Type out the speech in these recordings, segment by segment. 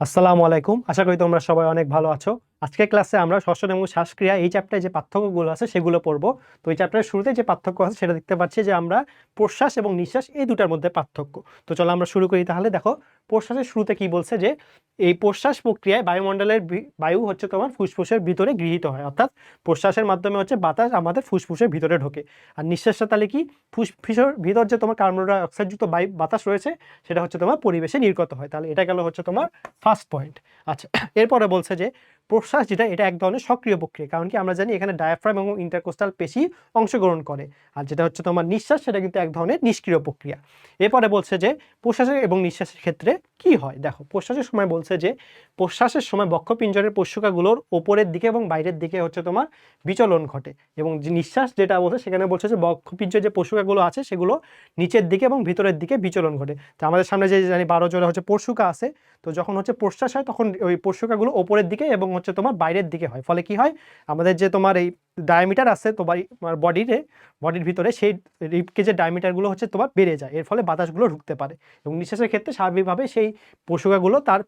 আসসালামু আলাইকুম। আশা করি তোমরা সবাই অনেক ভালো আছো। আজকের ক্লাসে আমরা শ্বসন এবং শ্বাসক্রিয়া এই চ্যাপ্টারে যে পার্থক্যগুলো আছে সেগুলো পড়ব। তো এই চ্যাপ্টারের শুরুতে যে পার্থক্য আছে সেটা দেখতে পাচ্ছি যে আমরা প্রশ্বাস এবং নিঃশ্বাস এই দুটার মধ্যে পার্থক্য। তো চলো আমরা শুরু করি তাহলে। দেখো প্রশ্বাসের শুরুতে কি বলছে যে এই প্রশ্বাস প্রক্রিয়ায় বায়ুমণ্ডলের বায়ু হচ্ছে তোমার ফুসফুসের ভিতরে গৃহীত হয়, অর্থাৎ প্রশ্বাসের মাধ্যমে হচ্ছে বাতাস আমাদের ফুসফুসের ভিতরে ঢোকে। আর নিঃশ্বাসটা তাহলে কি, ফুসফুসের ভিতর যে তোমার কার্বন ডাই অক্সাইডযুক্ত বাতাস রয়েছে সেটা হচ্ছে তোমার পরিবেশে নির্গত হয়। তাহলে এটা গেল হচ্ছে তোমার ফার্স্ট পয়েন্ট। আচ্ছা, এরপরে বলছে যে প্রশ্বাস যেটা এটা এক ধরনের সক্রিয় প্রক্রিয়া, কারণ কি আমরা জানি এখানে ডায়াফ্রাম এবং ইন্টারকোস্টাল পেশি অংশগ্রহণ করে। আর যেটা হচ্ছে তোমার নিঃশ্বাস সেটা কিন্তু এক ধরনের নিষ্ক্রিয় প্রক্রিয়া। এরপরে বলছে যে প্রশ্বাসের এবং নিঃশ্বাসের ক্ষেত্রে কি হয়। দেখো প্রশ্বাসের সময় বলছে যে প্রশ্বাসের সময় বক্ষপিঞ্জরের পশুকাগুলোর ওপরের দিকে এবং বাইরের দিকে হচ্ছে তোমার বিচলন ঘটে, এবং যে নিঃশ্বাস যেটা বলছে সেখানে বলছে যে বক্ষপিঞ্জরের যে পশুকাগুলো আছে সেগুলো নিচের দিকে এবং ভিতরের দিকে বিচলন ঘটে। তো আমাদের সামনে যে জানি 12 জোড়া হচ্ছে পশুকা আছে, তো যখন হচ্ছে প্রশ্বাস হয় তখন ওই পশুকাগুলো ওপরের দিকে এবং হচ্ছে তোমার বাইরের দিকে হয়। ফলে কি হয়, আমাদের যে তোমার এই ডায়ামিটার আছে তোমার বডির ভিতরে, সেই রিবকে যে ডায়ামিটারগুলো হচ্ছে তোমার বেড়ে যায়, এর ফলে বাতাসগুলো ঢুকতে পারে এবং নিঃশ্বাসের ক্ষেত্রে স্বাভাবিকভাবে সেই পশুকাগুলো তার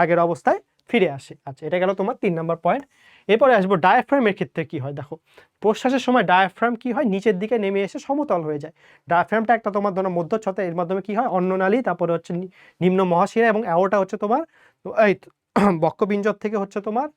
আগের অবস্থায় ফিরে আসে। আচ্ছা, এটা গেল তোমার 3 নম্বর পয়েন্ট। এরপরে আসবো ডায়াফ্রামের ক্ষেত্রে কি হয়। দেখো প্রশ্বাসের সময় ডায়াফ্রাম কি হয়, নিচের দিকে নেমে এসে সমতল হয়ে যায়। ডায়াফ্রামটা একটা তোমার ধরো মধ্যচ্ছতা, এর মাধ্যমে কি হয় অন্ননালী, তারপরে হচ্ছে নিম্ন মহাশিরা এবং অ্যাওর্টা হচ্ছে তোমার এই বক্ষপিঞ্জর থেকে হচ্ছে তোমার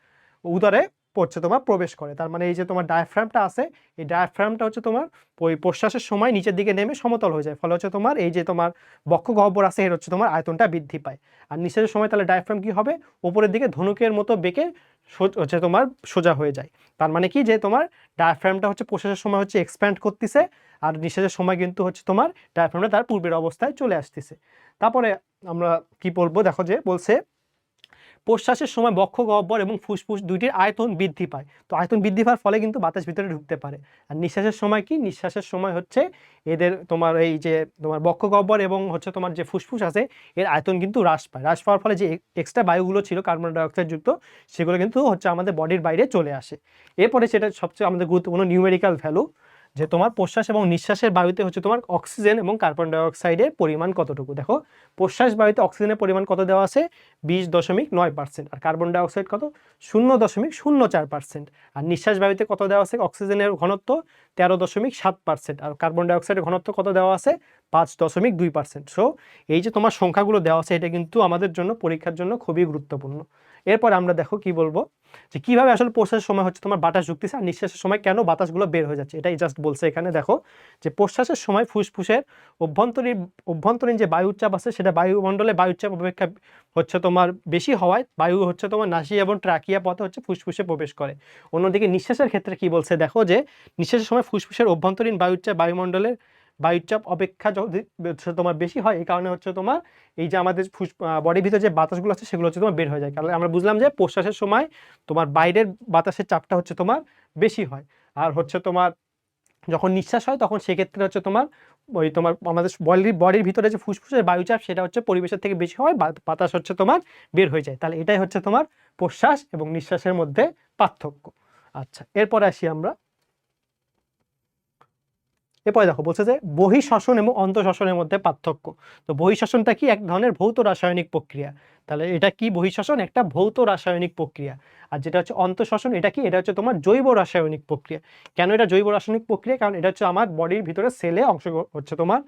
উদরে পড়ছে তোমার প্রবেশ করে। তার মানে এই যে তোমার ডায়াফ্রামটা আছে, এই ডায়াফ্রামটা হচ্ছে তোমার ওই প্রশ্বাসের সময় নিচের দিকে নেমে সমতল হয়ে যায়, ফলে হচ্ছে তোমার এই যে তোমার বক্ষ গহ্বর আছে এর হচ্ছে তোমার আয়তনটা বৃদ্ধি পায়। আর নিঃশ্বাসের সময় তাহলে ডায়াফ্রাম কি হবে, উপরের দিকে ধনুকের মতো বেঁকে হচ্ছে তোমার সোজা হয়ে যায়। তার মানে কি যে তোমার ডায়াফ্রামটা হচ্ছে প্রশ্বাসের সময় হচ্ছে এক্সপ্যান্ড করতেছে, আর নিঃশ্বাসের সময় কিন্তু হচ্ছে তোমার ডায়াফ্রামটা তার পূর্বের অবস্থায় চলে আসতেছে। তারপরে আমরা কি বলবো, দেখো যে বলছে প্রশ্বাসের সময় বক্ষ গহ্বর এবং ফুসফুস দুইটির আয়তন বৃদ্ধি পায়। তো আয়তন বৃদ্ধি পাওয়ার ফলে কিন্তু বাতাস ভিতরে ঢুকতে পারে। আর নিঃশ্বাসের সময় কি, নিঃশ্বাসের সময় হচ্ছে এদের তোমার এই যে তোমার বক্ষ গহ্বর এবং হচ্ছে তোমার যে ফুসফুস আছে এর আয়তন কিন্তু হ্রাস পায়। হ্রাস পাওয়ার ফলে যে এক্সট্রা বায়ুগুলো ছিল কার্বন ডাইঅক্সাইড যুক্ত, সেগুলো কিন্তু হচ্ছে আমাদের বডির বাইরে চলে আসে। এরপরে সেটা সবচেয়ে আমাদের গুরুত্বপূর্ণ নিউমেরিক্যাল ভ্যালু, যে তোমার প্রশ্বাস এবং নিঃশ্বাসের বায়ুতে হচ্ছে তোমার অক্সিজেন এবং কার্বন ডাইঅক্সাইডের পরিমাণ কতটুকু। দেখো প্রশ্বাস বায়ুতে অক্সিজেনের পরিমাণ কত দেওয়া আছে, 20.9%, আর কার্বন ডাইঅক্সাইড কত, 0.04%। আর নিঃশ্বাস বায়ুতে কত দেওয়া আছে, অক্সিজেনের ঘনত্ব 13.7%, আর কার্বন ডাইঅক্সাইডের ঘনত্ব কত দেওয়া আছে, 5.2%। সো এই যে তোমার সংখ্যাগুলো দেওয়া আছে এটা কিন্তু আমাদের জন্য পরীক্ষার জন্য খুবই গুরুত্বপূর্ণ। এরপর আমরা দেখো কি বলবো, যে কিভাবে আসলে প্রশ্বাসের সময় হচ্ছে তোমার বাতাস ঢুকতেছে আর নিঃশ্বাসের সময় কেন বাতাসগুলো বের হয়ে যাচ্ছে, এটাই জাস্ট বলছে এখানে। দেখো যে প্রশ্বাসের সময় ফুসফুসের অভ্যন্তরীণ যে বায়ুচাপ আছে সেটা বায়ুমণ্ডলে বায়ুচাপ অপেক্ষা হচ্ছে তোমার বেশি হওয়ায় বায়ু হচ্ছে তোমার নাসি এবং ট্রাকিয়া পথে হচ্ছে ফুসফুসে প্রবেশ করে। অন্যদিকে নিঃশ্বাসের ক্ষেত্রে কি বলছে, দেখো যে নিঃশ্বাসের সময় ফুসফুসের অভ্যন্তরীণ বায়ুচাপ বায়ুমণ্ডলের বায়ুচাপ অপেক্ষা যদি তোমার বেশি হয়, এই কারণে হচ্ছে তোমার এই যে আমাদের বডির ভিতরে যে বাতাসগুলো আছে সেগুলো হচ্ছে তোমার বের হয়ে যায়। কারণ আমরা বুঝলাম যে প্রশ্বাসের সময় তোমার বাইরের বাতাসের চাপটা হচ্ছে তোমার বেশি হয়, আর হচ্ছে তোমার যখন নিঃশ্বাস হয় তখন সেক্ষেত্রে হচ্ছে তোমার ওই তোমার আমাদের বডির ভিতরে যে ফুসফুসের বায়ুচাপ সেটা হচ্ছে পরিবেশের থেকে বেশি হয়, বাতাস হচ্ছে তোমার বের হয়ে যায়। তাহলে এটাই হচ্ছে তোমার প্রশ্বাস এবং নিঃশ্বাসের মধ্যে পার্থক্য। আচ্ছা, এরপরে আসি আমরা। এরপরে দেখো বলছে যে বহিঃশ্বসন এবং অন্তঃশ্বসনের মধ্যে পার্থক্য। তো বহিঃশ্বসনটা কি, এক ধরনের ভৌত রাসায়নিক প্রক্রিয়া। তাহলে এটা কি, বহিঃশ্বসন একটা ভৌত রাসায়নিক প্রক্রিয়া। আর যেটা হচ্ছে অন্তঃশ্বসন, এটা কি, এটা হচ্ছে তোমার জৈব রাসায়নিক প্রক্রিয়া। কেন এটা জৈব রাসায়নিক প্রক্রিয়া, কারণ এটা হচ্ছে আমার বডির ভিতরে সেলে অংশ হচ্ছে তোমার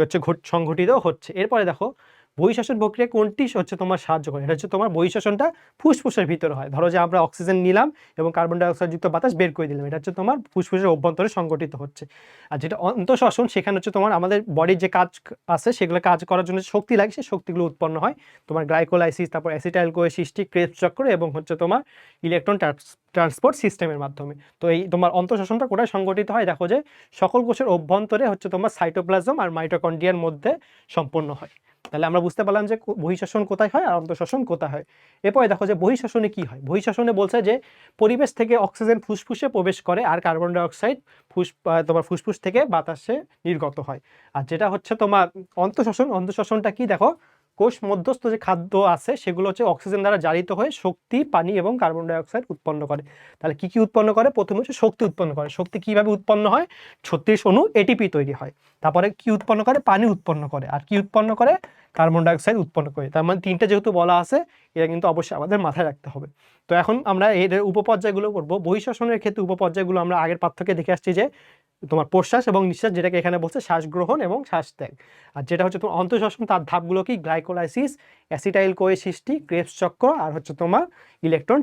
হচ্ছে সংঘটিত হচ্ছে। এরপরে দেখো বহিঃশ্বসন প্রক্রিয়া কোনটি হচ্ছে তোমার সাহায্য করে, এটা হচ্ছে তোমার বহিঃশ্বসনটা ফুসফুসের ভিতরে হয়। ধরো যে আমরা অক্সিজেন নিলাম এবং কার্বন ডাইঅক্সাইড যুক্ত বাতাস বের করে দিলাম, এটা হচ্ছে তোমার ফুসফুসের অভ্যন্তরে সংঘটিত হচ্ছে। আর যেটা অন্তঃশ্বসন, সেখানে হচ্ছে তোমার আমাদের বডির যে কাজ আছে সেগুলো কাজ করার জন্য শক্তি লাগে, সেই শক্তিগুলো উৎপন্ন হয় তোমার গ্লাইকোলাইসিস, তারপর অ্যাসিটাইল কোএ সৃষ্টি, ক্রেবস চক্র এবং হচ্ছে তোমার ইলেকট্রন ট্রান্সপোর্ট সিস্টেমের মাধ্যমে। তো এই তোমার অন্তঃশ্বসনটা কোথায় সংঘটিত হয়, দেখো যে সকল কোষের অভ্যন্তরে হচ্ছে তোমার সাইটোপ্লাজম আর মাইটোকন্ড্রিয়ার মধ্যে সম্পন্ন হয়। তাহলে আমরা বুঝতে পারলাম যে বহিঃশ্বসন কোথায় হয় আর অন্তঃশ্বসন কোথায় হয়। এরপরে দেখো যে বহিঃশ্বসনে কি হয়। বহিঃশ্বসনে বলছে যে পরিবেশ থেকে অক্সিজেন ফুসফুসে প্রবেশ করে আর কার্বন ডাইঅক্সাইড তোমার ফুসফুস থেকে বাতাসে নির্গত হয়। আর যেটা হচ্ছে তোমার অন্তঃশ্বসনটা কি, দেখো কোষ মধ্যস্থ যে খাদ্য আছে সেগুলো হচ্ছে অক্সিজেন দ্বারা জারিত হয়ে শক্তি, পানি এবং কার্বন ডাই অক্সাইড উৎপন্ন করে। তাহলে কি কি উৎপন্ন করে? প্রথমে হচ্ছে শক্তি উৎপন্ন করে। শক্তি কিভাবে উৎপন্ন হয়? 36 অণু এটিপি তৈরি হয়। তারপরে কি উৎপন্ন করে? পানি উৎপন্ন করে। আর কি উৎপন্ন করে? কার্বন ডাই অক্সাইড উৎপন্ন করে। তার মানে তিনটা যেহেতু বলা আছে, এটা কিন্তু অবশ্যই আমাদের মাথায় রাখতে হবে। তো এখন আমরা এর উপপর্যায়গুলো করবো। বহিঃশ্বসনের ক্ষেত্রে উপপর্যায়গুলো আমরা আগের পাঠ্যকে দেখে আসছি যে তোমার প্রশ্বাস এবং নিঃশ্বাস, যেটাকে এখানে বলছে শ্বাস গ্রহণ এবং শ্বাস ত্যাগ। আর যেটা হচ্ছে তোমার অন্তঃশ্বসন, তার ধাপগুলো কি? গ্লাইকোলাইসিস, অ্যাসিটাইল কোয়ে সৃষ্টি, ক্রেবস চক্র, আর হচ্ছে তোমার ইলেকট্রন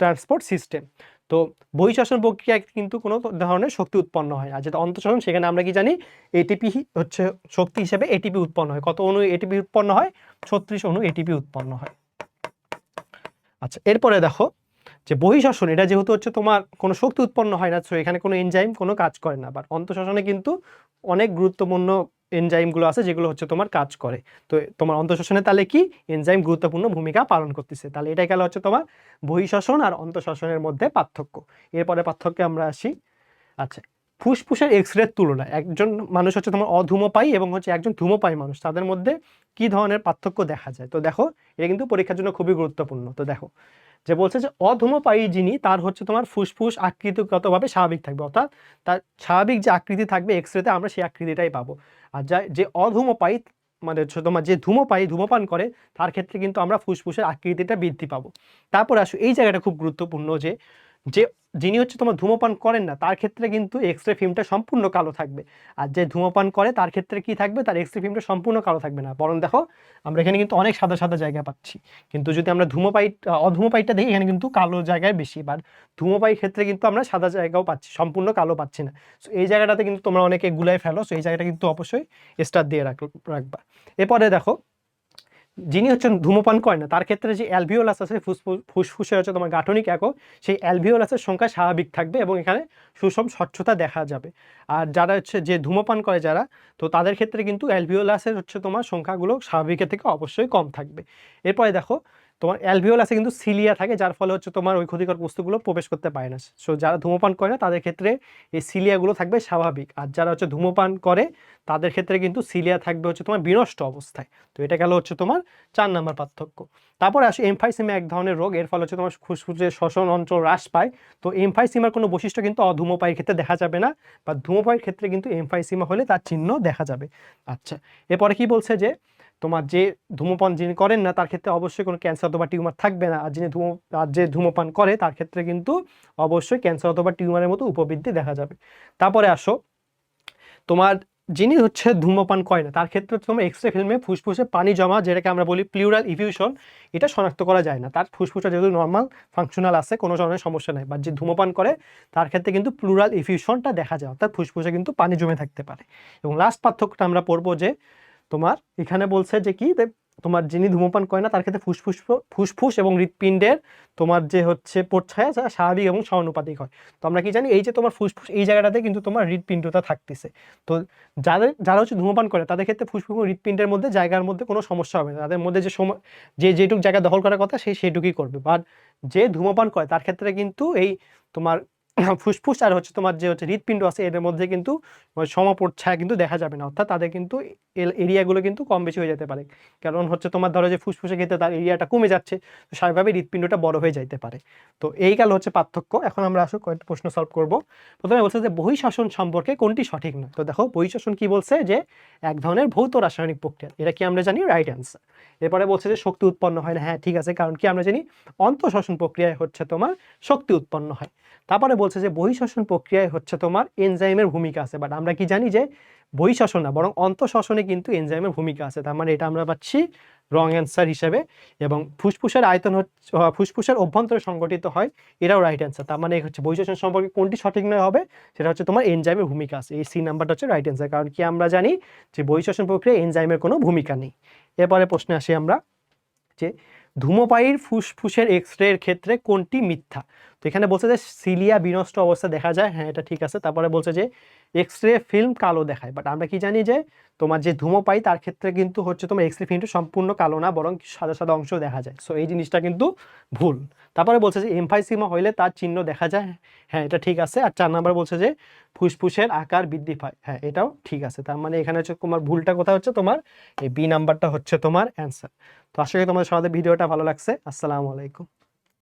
ট্রান্সপোর্ট সিস্টেম। তো বহিঃশ্বসন প্রক্রিয়ায় কিন্তু কোনো ধরনের শক্তি উৎপন্ন হয়। আর যেটা অন্তঃশ্বসন, সেখানে আমরা কি জানি? এটিপি হচ্ছে শক্তি হিসেবে এটিপি উৎপন্ন হয়। কত অণু এটিপি উৎপন্ন হয়? 36 অণু এটিপি উৎপন্ন হয়। আচ্ছা, এরপরে দেখো যে বহিঃশ্বসন, এটা যেহেতু হচ্ছে তোমার কোনো শক্তি উৎপন্ন হয় না, সো এখানে কোনো এনজাইম কোনো কাজ করে না। বাট অন্তঃশ্বসনে কিন্তু অনেক গুরুত্বপূর্ণ এনজাইমগুলো আছে যেগুলো হচ্ছে তোমার কাজ করে। তো তোমার অন্তঃশ্বসনে তাহলে কি এনজাইম গুরুত্বপূর্ণ ভূমিকা পালন করতেছে। তাহলে এটাই গেল হচ্ছে তোমার বহিঃশ্বসন আর অন্তঃশ্বসনের মধ্যে পার্থক্য। এরপরে পার্থক্যে আমরা আসি। আচ্ছা, ফুসফুসের এক্স-রে তুলনায় একজন মানুষ হচ্ছে তোমার অধূমপায়ী এবং হচ্ছে একজন ধূমপায়ী মানুষ, তাদের মধ্যে কি ধরনের পার্থক্য দেখা যায়? তো দেখো, এটা কিন্তু পরীক্ষার জন্য খুবই গুরুত্বপূর্ণ। তো দেখো, যে বলছে যে অধূমপায়ী যিনি, তার হচ্ছে তোমার ফুসফুস আকৃতিগতভাবে স্বাভাবিক থাকবে, অর্থাৎ তার স্বাভাবিক যে আকৃতি থাকবে এক্স-রেতে আমরা সেই আকৃতিটাই পাবো। আর যে অধূমপায়ী, মানে হচ্ছে তোমার যে ধূমপায়ী, ধূমপান করে, তার ক্ষেত্রে কিন্তু আমরা ফুসফুসের আকৃতিটা বৃদ্ধি পাবো। তারপরে আসো, এই জায়গাটা খুব গুরুত্বপূর্ণ যে যে যিনি হচ্ছে তোমার ধূমপান করেন না, তার ক্ষেত্রে কিন্তু এক্স-রে ফিল্মটা সম্পূর্ণ কালো থাকবে। আর যে ধূমপান করে, তার ক্ষেত্রে কি থাকবে? তার এক্স-রে ফিল্মটা সম্পূর্ণ কালো থাকবে না, বরং দেখো আমরা এখানে কিন্তু অনেক সাদা সাদা জায়গা পাচ্ছি। কিন্তু যদি আমরা অধূমপায়ীটা দেখি, এখানে কিন্তু কালো জায়গায় বেশি। বা ধূমপায়ীর ক্ষেত্রে কিন্তু আমরা সাদা জায়গাও পাচ্ছি, সম্পূর্ণ কালো পাচ্ছি না। সো এই জায়গাটাতে কিন্তু তোমরা অনেকে গুলাই ফেলো, সো এই জায়গাটা কিন্তু অবশ্যই স্টার দিয়ে রাখবা। এরপরে দেখো, যিনি হচ্ছেন ধূমপান করে না, তার ক্ষেত্রে যে অ্যালভিওলাস আছে, ফুসফুসের হচ্ছে তোমার গাঠনিক একক, সেই অ্যালভিওলাসের সংখ্যা স্বাভাবিক থাকবে এবং এখানে সুষম স্বচ্ছতা দেখা যাবে। আর যারা হচ্ছে যে ধূমপান করে যারা, তো তাদের ক্ষেত্রে কিন্তু অ্যালভিওলাসের হচ্ছে তোমার সংখ্যাগুলো স্বাভাবিকের থেকে অবশ্যই কম থাকবে। এরপরে দেখো, তোমার অ্যালভিওলাসে কিন্তু সিলিয়া থাকে, যার ফলে হচ্ছে তোমার ওই ক্ষতিকর বস্তুগুলো প্রবেশ করতে পারে না। সো যারা ধূমপান করে না, তাদের ক্ষেত্রে এই সিলিয়াগুলো থাকবে স্বাভাবিক। আর যারা হচ্ছে ধূমপান করে, তাদের ক্ষেত্রে কিন্তু সিলিয়া থাকবে হচ্ছে তোমার বিনষ্ট অবস্থায়। তো এটা গেল হচ্ছে তোমার 4 নাম্বার পার্থক্য। তারপরে আসে এমফাইসিমা, এক ধরনের রোগ, এর ফলে হচ্ছে তোমার ফুসফুসের শ্বসন অঞ্চল হ্রাস পায়। তো এমফাইসিমার কোনো বৈশিষ্ট্য কিন্তু অধূমপায়ীর ক্ষেত্রে দেখা যাবে না, বা ধূমপায়ীর ক্ষেত্রে কিন্তু এমফাইসিমা হলে তার চিহ্ন দেখা যাবে। আচ্ছা, এরপরে কি বলছে যে তোমার যে ধূমপান যিনি করেন না, তার ক্ষেত্রে অবশ্যই কোনো ক্যান্সার অথবা টিউমার থাকবে না। আর যে ধূমপান করে, তার ক্ষেত্রে কিন্তু অবশ্যই ক্যান্সার অথবা টিউমারের মতো উপবৃদ্ধি দেখা যাবে। তারপরে আসো, তোমার যিনি হচ্ছে ধূমপান করে না, তার ক্ষেত্রে তোমার এক্স-রে ফিল্মে ফুসফুসে পানি জমা, যেটাকে আমরা বলি প্লিউরাল ইফিউশন, এটা শনাক্ত করা যায় না। তার ফুসফুসটা যেহেতু নর্মাল ফাংশনাল আছে, কোনো ধরনের সমস্যা নেই। বাট যে ধূমপান করে, তার ক্ষেত্রে কিন্তু প্লুরাল ইফিউশনটা দেখা যায়, অর্থাৎ ফুসফুসে কিন্তু পানি জমে থাকতে পারে। এবং লাস্ট পার্থক্যটা আমরা পড়বো যে তোমার এখানে বলছে যে কি, তোমার যিনি ধূমপান করে না, তার ক্ষেত্রে ফুসফুস এবং হৃৎপিণ্ডের তোমার যে হচ্ছে প্রচ্ছায়া, যা স্বাভাবিক এবং সমানুপাতিক হয়। তো আমরা কি জানি, এই যে তোমার ফুসফুস, এই জায়গাটাতে কিন্তু তোমার হৃৎপিণ্ডটা থাকতেছে। তো যারা হচ্ছে ধূমপান করে, তাদের ক্ষেত্রে ফুসফুস এবং হৃৎপিণ্ডের মধ্যে জায়গার মধ্যে কোনো সমস্যা হবে না। তাদের মধ্যে যে যেটুকু জায়গা দখল করার কথা, সেইটুকুই করবে। বাট যে ধূমপান করে, তার ক্ষেত্রে কিন্তু এই তোমার ফুসফুস আর হচ্ছে তোমার যে হচ্ছে হৃৎপিণ্ড আছে, এদের মধ্যে কিন্তু সমপ্রচ্ছায়া কিন্তু দেখা যাবে না, অর্থাৎ তাদের কিন্তু এরিয়াগুলো কিন্তু কম বেশি হয়ে যেতে পারে। কারণ হচ্ছে তোমার ধরো যে ফুসফুসের ক্ষেত্রে তার এরিয়াটা কমে যাচ্ছে, তো স্বাভাবিকভাবে হৃৎপিণ্ডটা বড় হয়ে যাইতে পারে। তো এই গেল হচ্ছে পার্থক্য। এখন আমরা আসলে কয়েকটা প্রশ্ন সলভ করব। প্রথমে বলছে যে বহিঃশ্বসন সম্পর্কে কোনটি সঠিক নয়। তো দেখো, বহিঃশ্বসন কি বলছে? যে এক ধরনের ভৌত রাসায়নিক প্রক্রিয়া, এটা কি আমরা জানি? Right answer. এরপরে বলছে যে শক্তি উৎপন্ন হয় না। হ্যাঁ, ঠিক আছে, কারণ কি আমরা জানি অন্তঃশ্বসন প্রক্রিয়ায় হচ্ছে তোমার শক্তি উৎপন্ন হয়। তারপরে বলছে যে বহিঃশ্বসন প্রক্রিয়ায় হচ্ছে তোমার এনজাইমের ভূমিকা আছে। বাট আমরা কি জানি যে বহিঃশ্বসন না, বরং অন্তঃশ্বসনে কিন্তু এনজাইমের ভূমিকা আছে। তার মানে এটা আমরা পাচ্ছি রং অ্যান্সার হিসেবে। এবং ফুসফুসের আয়তন হচ্ছে ফুসফুসের অভ্যন্তরে সংগঠিত হয়, এটাও রাইট অ্যান্সার। তার মানে হচ্ছে বহিঃশ্বসন সম্পর্কে কোনটি সঠিক নয় হবে? সেটা হচ্ছে তোমার এনজাইমের ভূমিকা আছে। এই সি নাম্বারটা হচ্ছে রাইট অ্যান্সার, কারণ কি আমরা জানি যে বহিঃশ্বসন প্রক্রিয়ায় এনজাইমের কোনো ভূমিকা নেই। এরপরে প্রশ্নে আসি আমরা, যে ধূমপায়ীর ফুসফুসের এক্স-রে এর ক্ষেত্রে কোনটি মিথ্যা? তো এখানে বলছে যে সিলিয়া বিনষ্ট অবস্থা দেখা যায়, হ্যাঁ এটা ঠিক আছে। তারপরে বলছে যে এক্স রে ফিল্ম কালো দেখায়, বাট আমরা কি জানি যে তোমার যে ধূমপাই তার ক্ষেত্রে কিন্তু হচ্ছে তোমার এক্স রে ফিল্মটা সম্পূর্ণ কালো না, বরং সাদা সাদা অংশ দেখা যায়। সো এই জিনিসটা কিন্তু ভুল। তারপরে বলছে যে এমফাইসিমা হইলে তার চিহ্ন দেখা যায়, হ্যাঁ এটা ঠিক আছে। আর 4 নাম্বার বলছে যে ফুসফুসের আকার বৃদ্ধি পায়, হ্যাঁ এটাও ঠিক আছে। তার মানে এখানে হচ্ছে তোমার ভুলটা কোথায় হচ্ছে, তোমার এই বি নাম্বারটা হচ্ছে তোমার অ্যান্সার। তো আশা করি তোমাদের সবাই ভিডিওটা ভালো লাগছে। আসসালামু আলাইকুম।